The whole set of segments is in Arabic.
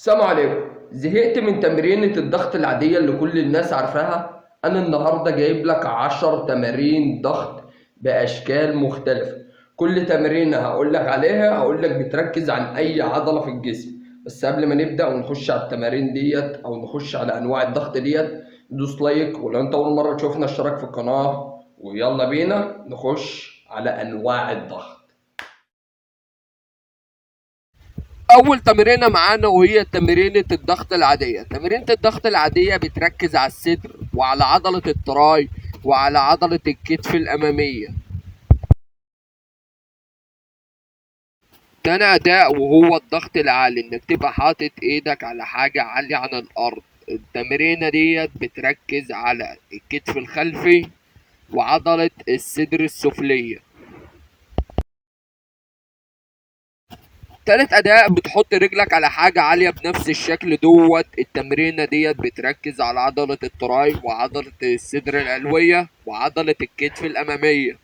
السلام عليكم. زهقت من تمرينة الضغط العادية اللي كل الناس عارفاها؟ أنا النهاردة جايب لك 10 تمارين ضغط بأشكال مختلفة. كل تمرينة هقول لك عليها هقول لك بتركز عن أي عضلة في الجسم. بس قبل ما نبدأ ونخش على التمارين ديت أو نخش على أنواع الضغط ديت، دوس لايك، ولو أنت أول مرة تشوفنا اشترك في القناة، ويلا بينا نخش على أنواع الضغط. اول تمرينه معانا وهي تمرينه الضغط العاديه. تمرينه الضغط العاديه بتركز على الصدر وعلى عضله التراي وعلى عضله الكتف الاماميه. تاني اداء وهو الضغط العالي، انك تبقى حاطط ايدك على حاجه عاليه عن الارض. التمرينه ديت بتركز على الكتف الخلفي وعضله الصدر السفليه. تالت اداء بتحط رجلك على حاجة عالية بنفس الشكل دوت. التمرينة ديت بتركز على عضلة التراي وعضلة الصدر العلوية وعضلة الكتف الامامية.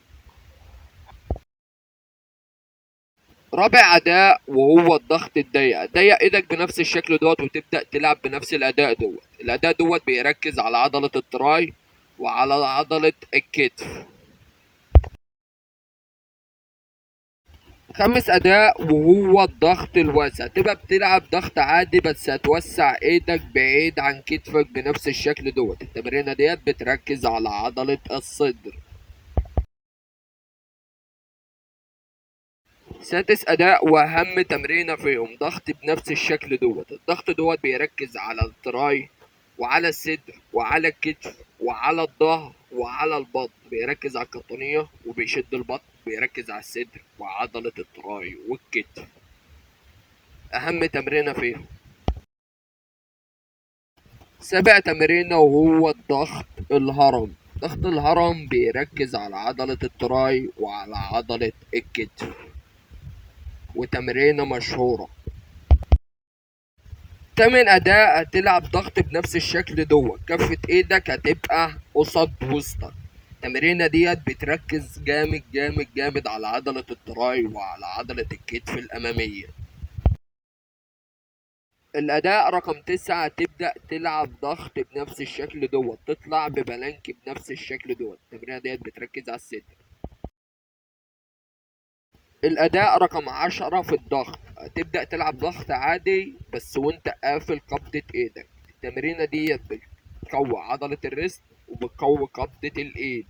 رابع اداء وهو الضغط الضيق. ضيق ايدك بنفس الشكل دوت وتبدأ تلعب بنفس الاداء دوت. الاداء دوت بيركز على عضلة التراي وعلى عضلة الكتف. خامس اداء وهو الضغط الواسع. تبقى بتلعب ضغط عادي بس هتوسع ايدك بعيد عن كتفك بنفس الشكل دوت. التمرينه ديت بتركز على عضله الصدر. سادس اداء واهم تمرينه فيهم ضغط بنفس الشكل دوت. الضغط دوت بيركز على التراي وعلى الصدر وعلى الكتف وعلى الظهر وعلى البطن. بيركز على القطنيه وبيشد البطن. بيركز على الصدر وعضله التراي والكتف. اهم تمرينه فيهم. سابع تمرينة وهو الضغط الهرم. ضغط الهرم بيركز على عضلة التراي وعلى عضلة الكتف، وتمرينة مشهورة. تامن أداء هتلعب ضغط بنفس الشكل دوت. كفة ايدك هتبقى قصاد وسطك. التمرينة ديت بتركز جامد جامد جامد على عضلة التراي وعلى عضلة الكتف الأمامية. الأداء رقم 9 تبدأ تلعب ضغط بنفس الشكل دوت. تطلع ببلانك بنفس الشكل دوت. التمرينة ديت بتركز على الصدر. الأداء رقم 10 في الضغط. تبدأ تلعب ضغط عادي بس وانت قافل قبضة ايدك. التمرينة ديت بتقوي عضلة الريست وبتقوي قبضة الايد.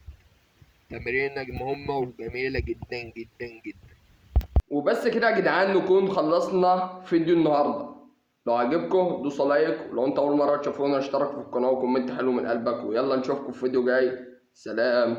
تمرينة مهمة وجميلة جدا جدا جدا. وبس كده يا جدعان نكون خلصنا فيديو النهارده. لو عجبكم دوسوا لايك، ولو انت اول مره تشوفونا اشترك في القناه وكومنت حلو من قلبك، ويلا نشوفكم في فيديو جاي. سلام.